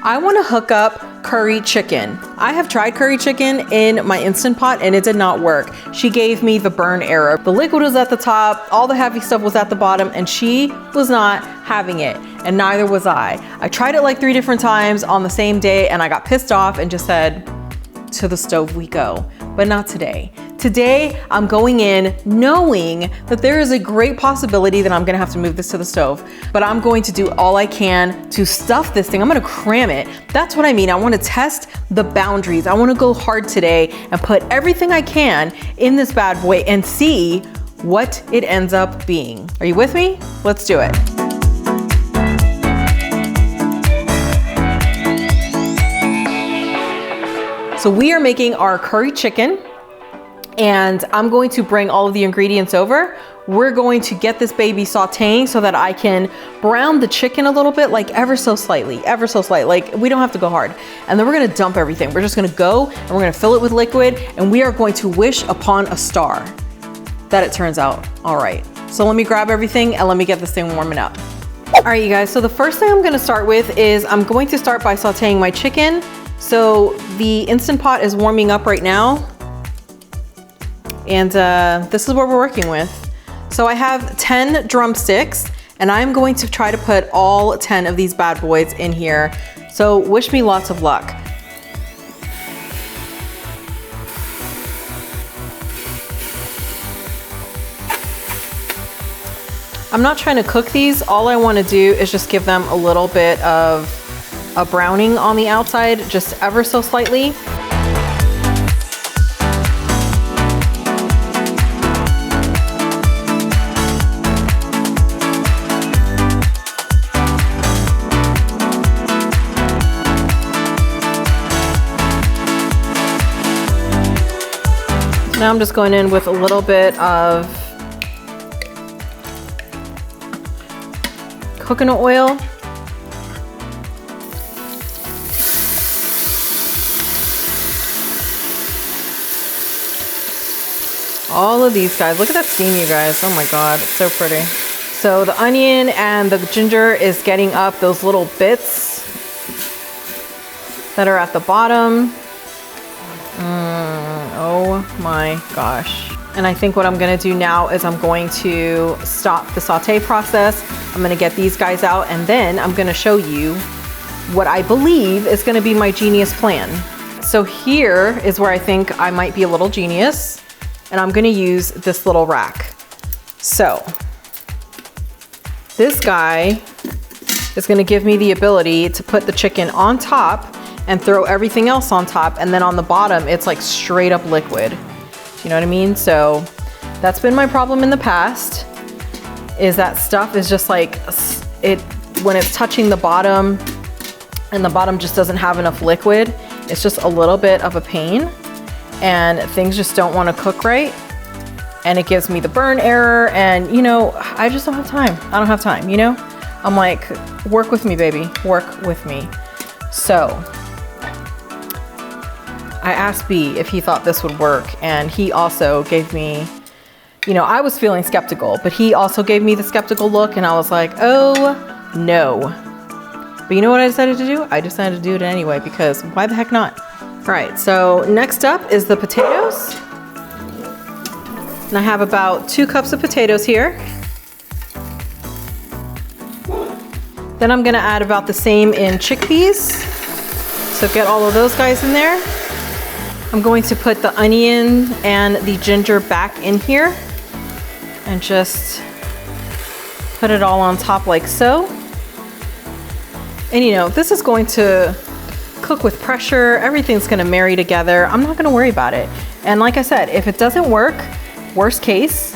I want to hook up curry chicken. I have tried curry chicken in my Instant Pot and it did not work. She gave me the burn error. The liquid was at the top, all the heavy stuff was at the bottom, and she was not having it, and neither was I. I tried it like 3 different times on the same day and I got pissed off and just said, to the stove we go, but not today. Today, I'm going in knowing that there is a great possibility that I'm gonna have to move this to the stove, but I'm going to do all I can to stuff this thing. I'm gonna cram it. That's what I mean. I wanna test the boundaries. I wanna go hard today and put everything I can in this bad boy and see what it ends up being. Are you with me? Let's do it. So we are making our curry chicken, and I'm going to bring all of the ingredients over. We're going to get this baby sauteing so that I can brown the chicken a little bit, like ever so slightly, like we don't have to go hard. And then we're gonna dump everything. We're just gonna go and we're gonna fill it with liquid, and we are going to wish upon a star that it turns out all right. So let me grab everything and let me get this thing warming up. All right, you guys, so the first thing I'm gonna start with is I'm going to start by sauteing my chicken. So the Instant Pot is warming up right now. And this is what we're working with. So I have 10 drumsticks, and I'm going to try to put all 10 of these bad boys in here. So wish me lots of luck. I'm not trying to cook these. All I want to do is just give them a little bit of a browning on the outside, just ever so slightly. Now I'm just going in with a little bit of coconut oil. All of these guys, look at that steam, you guys. Oh my God, it's so pretty. So the onion and the ginger is getting up those little bits that are at the bottom. Oh my gosh. And I think what I'm gonna do now is I'm going to stop the saute process. I'm gonna get these guys out, and then I'm gonna show you what I believe is gonna be my genius plan. So here is where I think I might be a little genius, and I'm gonna use this little rack. So this guy is gonna give me the ability to put the chicken on top and throw everything else on top, and then on the bottom it's like straight up liquid. You know what I mean? So that's been my problem in the past, is that stuff is just like, when it's touching the bottom and the bottom just doesn't have enough liquid, it's just a little bit of a pain, and things just don't want to cook right, and it gives me the burn error, and you know, I just don't have time. I don't have time, you know? I'm like, work with me, baby, work with me. So I asked B if he thought this would work, and he also gave me, you know, I was feeling skeptical, but he also gave me the skeptical look, and I was like, oh no. But you know what I decided to do? I decided to do it anyway, because why the heck not? All right, so next up is the potatoes. And I have about 2 cups of potatoes here. Then I'm gonna add about the same in chickpeas. So get all of those guys in there. I'm going to put the onion and the ginger back in here and just put it all on top like so. And you know, this is going to cook with pressure. Everything's gonna marry together. I'm not gonna worry about it. And like I said, if it doesn't work, worst case,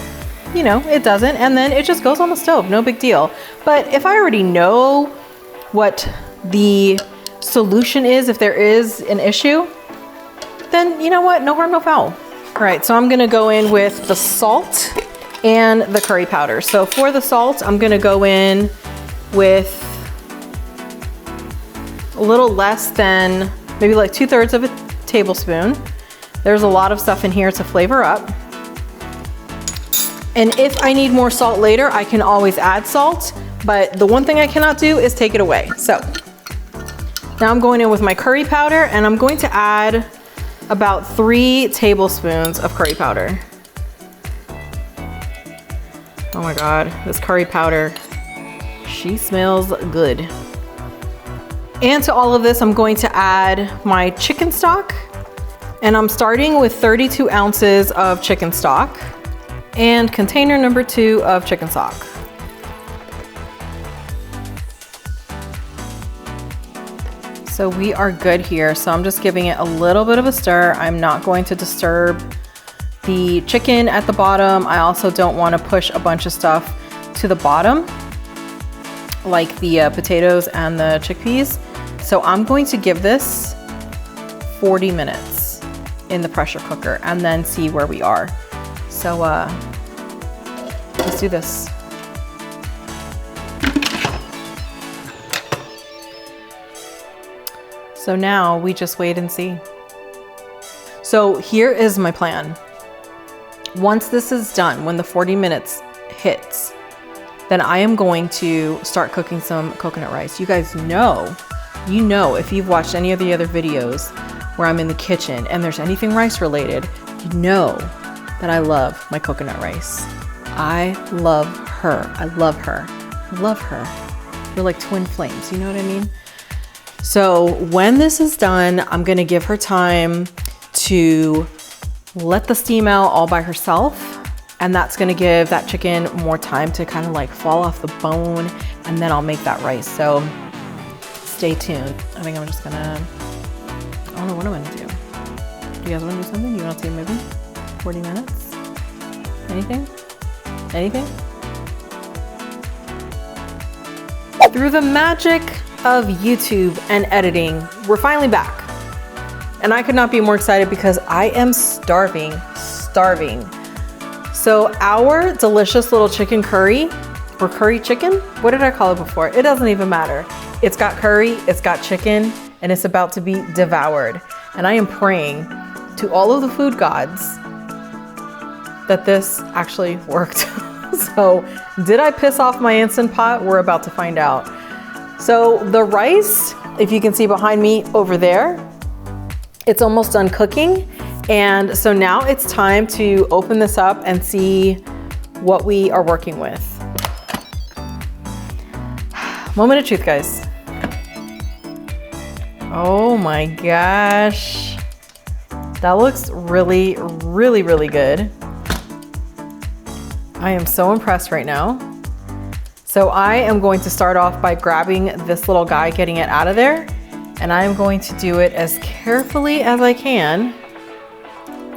you know, it doesn't, and then it just goes on the stove, no big deal. But if I already know what the solution is, if there is an issue, then you know what, no harm, no foul. All right, so I'm gonna go in with the salt and the curry powder. So for the salt, I'm gonna go in with a little less than, maybe like 2/3 of a tablespoon. There's a lot of stuff in here to flavor up. And if I need more salt later, I can always add salt, but the one thing I cannot do is take it away. So Now I'm going in with my curry powder, and I'm going to add about 3 tablespoons of curry powder. Oh my God, this curry powder, she smells good. And to all of this, I'm going to add my chicken stock. And I'm starting with 32 ounces of chicken stock and container number 2 of chicken stock. So we are good here. So I'm just giving it a little bit of a stir. I'm not going to disturb the chicken at the bottom. I also don't want to push a bunch of stuff to the bottom, like the potatoes and the chickpeas. So I'm going to give this 40 minutes in the pressure cooker and then see where we are. So let's do this. So now we just wait and see. So here is my plan. Once this is done, when the 40 minutes hits, then I am going to start cooking some coconut rice. You guys know, if you've watched any of the other videos where I'm in the kitchen and there's anything rice related, you know that I love my coconut rice. I love her. I love her. I love her. We're like twin flames, you know what I mean? So when this is done, I'm gonna give her time to let the steam out all by herself. And that's gonna give that chicken more time to kind of like fall off the bone, and then I'll make that rice. So stay tuned. I think I'm just gonna, I don't know what I'm gonna do. Do you guys wanna do something? You wanna see a movie? 40 minutes? Anything? Anything? Through the magic of YouTube and editing, we're finally back. And I could not be more excited because I am starving. So our delicious little chicken curry, or curry chicken, what did I call it before? It doesn't even matter. It's got curry, it's got chicken, and it's about to be devoured. And I am praying to all of the food gods that this actually worked. So did I piss off my Instant Pot? We're about to find out. So the rice, if you can see behind me over there, it's almost done cooking. And so now it's time to open this up and see what we are working with. Moment of truth, guys. Oh my gosh. That looks really, really, really good. I am so impressed right now. So I am going to start off by grabbing this little guy, getting it out of there. And I am going to do it as carefully as I can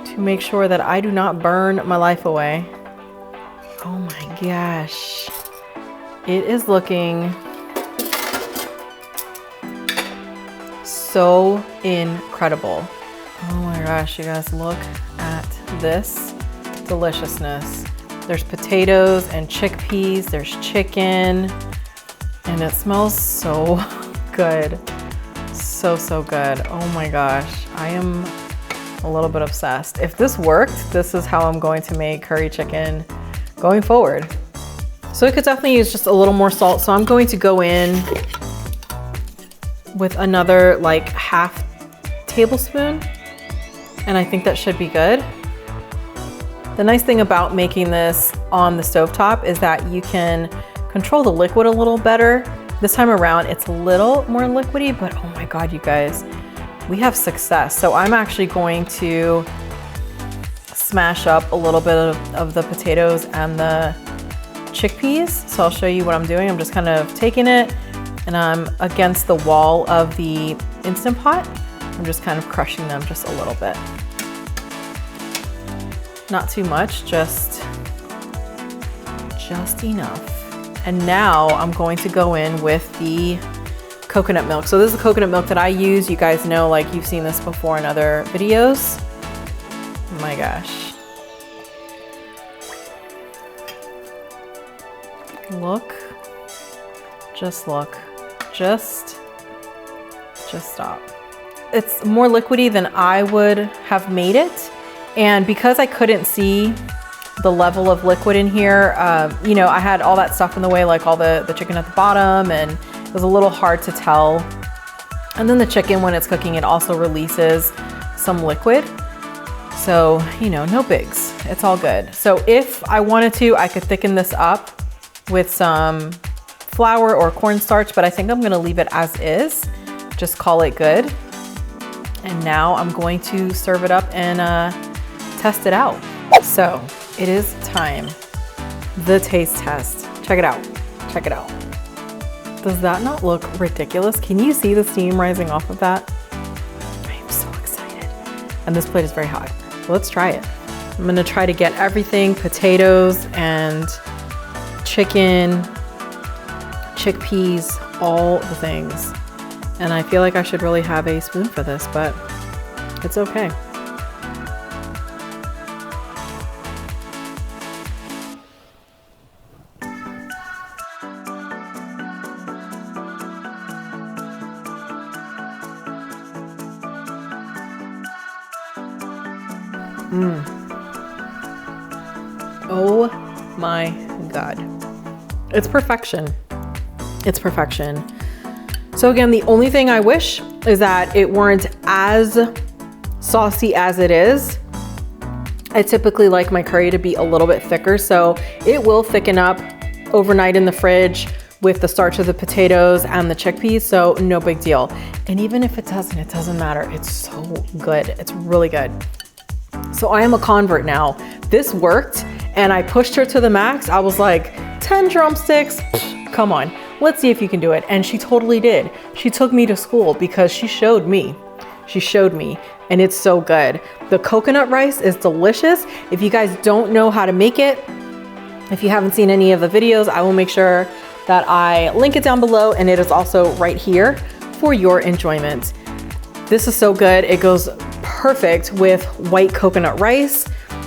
to make sure that I do not burn my life away. Oh my gosh. It is looking so incredible. Oh my gosh, you guys, look at this deliciousness. There's potatoes and chickpeas, there's chicken, and it smells so good. So good. Oh my gosh, I am a little bit obsessed. If this worked, this is how I'm going to make curry chicken going forward. So I could definitely use just a little more salt. So I'm going to go in with another like half tablespoon, and I think that should be good. The nice thing about making this on the stovetop is that you can control the liquid a little better. This time around, it's a little more liquidy, but oh my God, you guys, we have success. So I'm actually going to smash up a little bit of the potatoes and the chickpeas. So I'll show you what I'm doing. I'm just kind of taking it and I'm against the wall of the Instant Pot. I'm just kind of crushing them just a little bit. Not too much, just enough. And now I'm going to go in with the coconut milk. So this is the coconut milk that I use. You guys know, like you've seen this before in other videos. Oh my gosh. Look, just look, just stop. It's more liquidy than I would have made it. And because I couldn't see the level of liquid in here, you know, I had all that stuff in the way, like all the chicken at the bottom, and it was a little hard to tell And then the chicken, when it's cooking, it also releases some liquid. So, you know, no bigs, it's all good. So if I wanted to, I could thicken this up with some flour or cornstarch, but I think I'm gonna leave it as is, just call it good. And now I'm going to serve it up and test it out. So it is time, the taste test. Check it out, check it out. Does that not look ridiculous? Can you see the steam rising off of that? I am so excited. And this plate is very hot. So let's try it. I'm gonna try to get everything, potatoes and chicken, chickpeas, all the things. And I feel like I should really have a spoon for this, but it's okay. Oh my God. It's perfection. It's perfection. So again, the only thing I wish is that it weren't as saucy as it is. I typically like my curry to be a little bit thicker, so it will thicken up overnight in the fridge with the starch of the potatoes and the chickpeas, so no big deal. And even if it doesn't matter. It's so good. It's really good. So I am a convert now. This worked and I pushed her to the max. I was like, 10 drumsticks, come on, let's see if you can do it. And she totally did. She took me to school because she showed me. She showed me, and it's so good. The coconut rice is delicious. If you guys don't know how to make it, if you haven't seen any of the videos, I will make sure that I link it down below, and it is also right here for your enjoyment. This is so good. It goes perfect with white coconut rice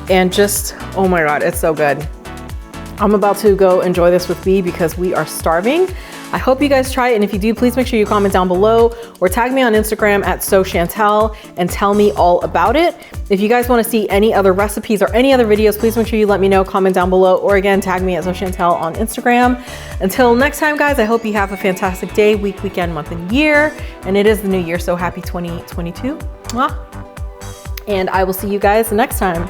and just, oh my God, it's so good. I'm about to go enjoy this with B because we are starving. I hope you guys try it, and if you do, please make sure you comment down below or tag me on Instagram at Shantel and tell me all about it. If you guys want to see any other recipes or any other videos, please make sure you let me know, comment down below, or again, tag me at Shantel on Instagram. Until next time, guys, I hope you have a fantastic day, week, weekend, month, and year. And it is the new year, so happy 2022. And I will see you guys next time.